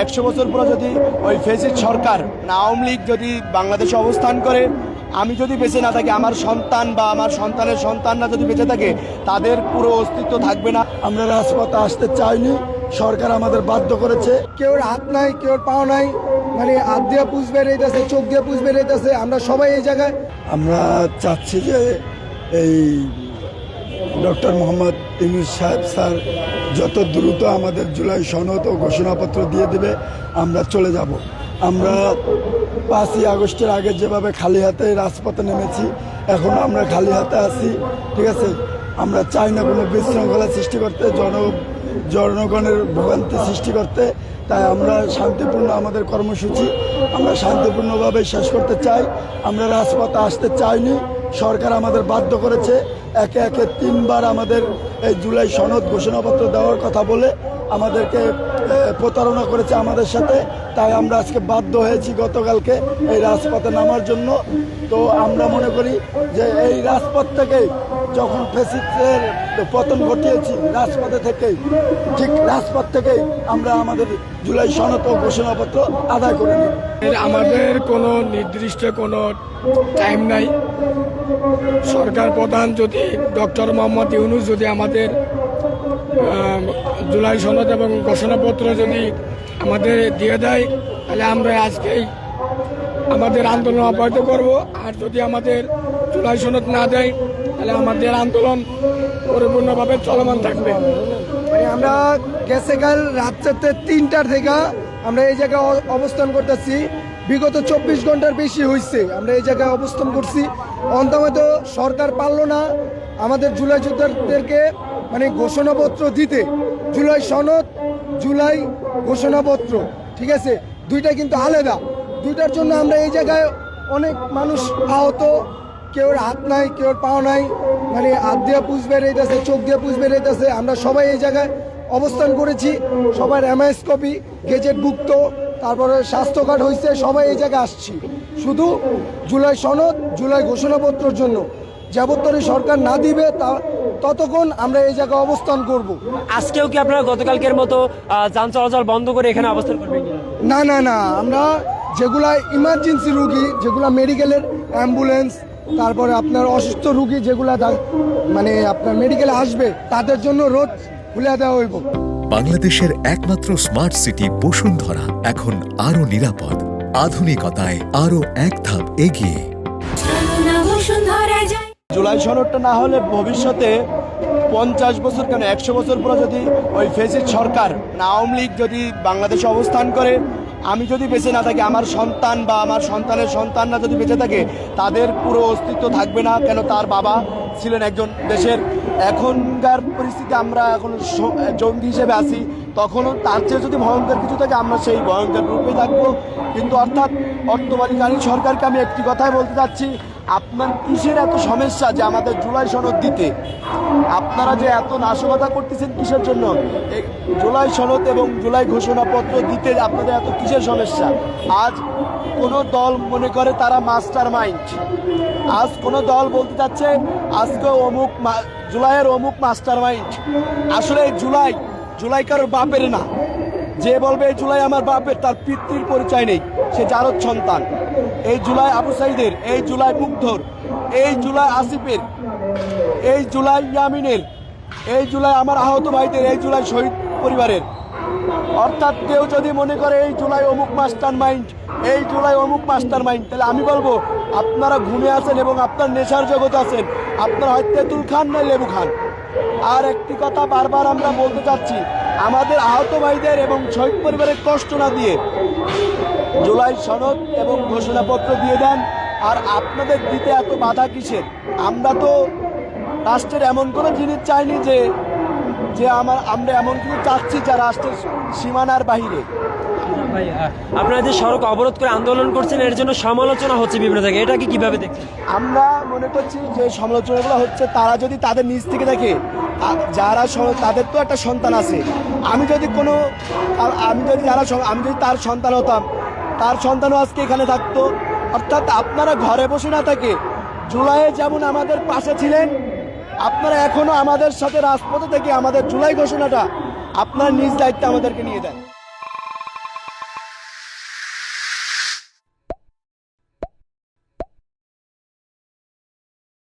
100 বছর পরে যদি ওই ফ্যাসিস্ট সরকার আওয়ামী লীগ যদি বাংলাদেশে অবস্থান করে, আমি যদি বেঁচে না থাকি, আমার সন্তান বা আমার সন্তানের সন্তানরা যদি বেঁচে থাকে, তাদের পুরো অস্তিত্ব থাকবে না। আমরা রাজপথে আসতে চাইনি, সরকার আমাদের বাধ্য করেছে। কেউ হাত নাই, কেউ পাও নাই, মানে হাত দিয়ে পুষ বেরিয়েছে, চোখ দিয়ে পুষ বেরিয়েছে। আমরা সবাই এই জায়গায় আমরা চাচ্ছি যে এই ডক্টর মোহাম্মদ ইউনূস সাহেব স্যার যত দ্রুত আমাদের জুলাই সনদ ও ঘোষণাপত্র দিয়ে দেবে, আমরা চলে যাব। আমরা 5ই আগস্টের আগে যেভাবে খালি হাতে রাজপথে নেমেছি, এখন আমরা খালি হাতে আছি, ঠিক আছে। আমরা চাই না কোনো বিশৃঙ্খলা সৃষ্টি করতে, জনগণের ভোগান্তি সৃষ্টি করতে। তাই আমরা শান্তিপূর্ণ আমাদের কর্মসূচি আমরা শান্তিপূর্ণভাবে শেষ করতে চাই। আমরা রাজপথে আসতে চাইনি, সরকার আমাদের বাধ্য করেছে। একে একে 3বার আমাদের এই জুলাই সনদ ঘোষণাপত্র দেওয়ার কথা বলে আমাদেরকে প্রতারণা করেছে আমাদের সাথে। তাই আমরা আজকে বাধ্য হয়েছি গতকালকে এই রাজপথে নামার জন্য। তো আমরা মনে করি যে এই রাজপথ থেকেই যখন ফ্যাসিস্টের পতন ঘটিয়েছি, রাজপথে থেকেই, ঠিক রাজপথ থেকেই আমরা আমাদের জুলাই সনদ ও ঘোষণাপত্র আদায় করে নিই। আমাদের কোনো নির্দিষ্ট কোনো টাইম নাই। সরকার প্রধান যদি ডক্টর মোহাম্মদ ইউনূস যদি আমাদের জুলাই সনদ এবং ঘোষণাপত্র যদি আমাদের দিয়ে দেয়, তাহলে আমরা আজকেই আমাদের আন্দোলন অব্যাহত করব। আর যদি আমাদের জুলাই সনদ না দেয়, তাহলে আমাদের আন্দোলন পরিপূর্ণভাবে চলমান থাকবে। আমরা গেছে কাল রাত 3টার থেকে আমরা এই জায়গায় অবস্থান করতেছি। বিগত 24 ঘন্টার বেশি হয়েছে আমরা এই জায়গায় অবস্থান করছি। অন্তত সরকার পারল না আমাদের জুলাই যোদ্ধাদেরকে মানে ঘোষণাপত্র দিতে। জুলাই সনদ, জুলাই ঘোষণাপত্র, ঠিক আছে, দুইটা কিন্তু আলাদা। দুইটার জন্য আমরা এই জায়গায় অনেক মানুষ আহত, কেউ হাত নাই, কেউ পাও নাই, মানে হাত দিয়ে পুষ বেরিয়েছে, চোখ দিয়ে পুষ বেরিয়েছে। আমরা সবাই এই জায়গায় অবস্থান করেছি, সবার এমআইএস কপি, গেজেটভুক্ত, তারপরে স্বাস্থ্য কার্ড হয়েছে, সবাই এই জায়গায় আসছি শুধু জুলাই সনদ, জুলাই ঘোষণাপত্রের জন্য। যাবত্তরে সরকার না দিবে ততক্ষণ আমরা এই জায়গায় অবস্থান করব। আজকেও কি আপনারা গতকালকের মতো যান চলাচল বন্ধ করে এখানে অবস্থান করবেন? না না না, আমরা যেগুলা ইমার্জেন্সি রুগী, যেগুলা মেডিকেলের অ্যাম্বুলেন্স, তারপরে আপনার অসুস্থ রুগী যেগুলা মানে আপনার মেডিকেলে আসবে, তাদের জন্য রোড খুলে দেওয়া হইব। বাংলাদেশের একমাত্র স্মার্ট সিটি বসুন্ধরা এখন আরো নিরাপদ, আধুনিকতায় আরো এক ধাপ এগিয়ে। জুলাই সনদটা না হলে ভবিষ্যতে 50 বছর কেন 100 বছর পরে যদি ওই ফ্যাসিস্ট সরকার আওয়ামী লীগ যদি বাংলাদেশে অবস্থান করে, আমি যদি বেঁচে না থাকি, আমার সন্তান বা আমার সন্তানের সন্তানরা যদি বেঁচে থাকে, তাদের পুরো অস্তিত্ব থাকবে না। কেন তার বাবা ছিলেন একজন দেশের। এখনকার পরিস্থিতি আমরা এখন জঙ্গি হিসেবে আছি, তখনও তার চেয়ে যদি ভয়ঙ্কর কিছু থাকে, আমরা সেই ভয়ঙ্কর রূপে থাকবো। কিন্তু অর্থাৎ অর্থবাদীকারী সরকারকে আমি একটি কথাই বলতে চাচ্ছি, আপনার কিসের এত সমস্যা যে আমাদের জুলাই সনদ দিতে? আপনারা যে এত নাশকতা করতেছেন কিসের জন্য? জুলাই সনদ এবং জুলাই ঘোষণাপত্র দিতে আপনাদের এত কিসের সমস্যা? আজ কোনো দল মনে করে তারা মাস্টার মাইন্ড, আজ কোনো দল বলতে চাচ্ছে আজকে অমুক জুলাইয়ের অমুক মাস্টার মাইন্ড। আসলে এই জুলাই কারোর বাপের না। যে বলবে এই জুলাই আমার বাপের, তার পিতৃর পরিচয় নেই, সে জারদ সন্তান। এই জুলাই আবু সাইদের, এই জুলাই মুগ্ধর, এই জুলাই আসিফের, এই জুলাই ইয়ামিনের, এই জুলাই আমার আহত ভাইদের, এই জুলাই শহীদ পরিবারের। অর্থাৎ কেউ যদি মনে করে এই জুলাই অমুক মাস্টার মাইন্ড, এই জুলাই অমুক মাস্টার মাইন্ড, তাহলে আমি বলবো আপনারা ঘুমে আছেন এবং আপনার নেশার জগৎ আছেন। আপনারা হয় তেঁতুল খান না লেবু খান। আর একটি কথা বারবার আমরা বলতে চাচ্ছি, আমাদের আহত ভাইদের এবং শহীদ পরিবারের কষ্ট না দিয়ে জুলাই সনদ এবং ঘোষণাপত্র দিয়ে দেন। আর আপনাদের দিতে এত বাধা কিসের? আমরা তো রাষ্ট্রের এমন কোনো জিনিস চাইনি যে আমরা এমন কিছু চাচ্ছি যা রাষ্ট্রের সীমানার বাহিরে। আপনারা যে সড়ক অবরোধ করে আন্দোলন করছেন, এর জন্য সমালোচনা হচ্ছে বিভিন্ন জায়গায়, এটাকে কিভাবে দেখছেন? আমরা মনে করছি যে সমালোচনাগুলো হচ্ছে, তারা যদি তাদের নিজ থেকে দেখে, যারা তাদের তো একটা সন্তান আছে। আমি যদি তার সন্তান হতাম, তার সন্তানও আজকে এখানে থাকতো। অর্থাৎ আপনারা ঘরে বসে না থাকে জুলাইয়ে যেমন আমাদের পাশে ছিলেন, আপনারা এখনো আমাদের সাথে রাজপথে থেকে আমাদের জুলাই ঘোষণাটা আপনার নিজ দায়িত্বে আমাদেরকে নিয়ে দেন।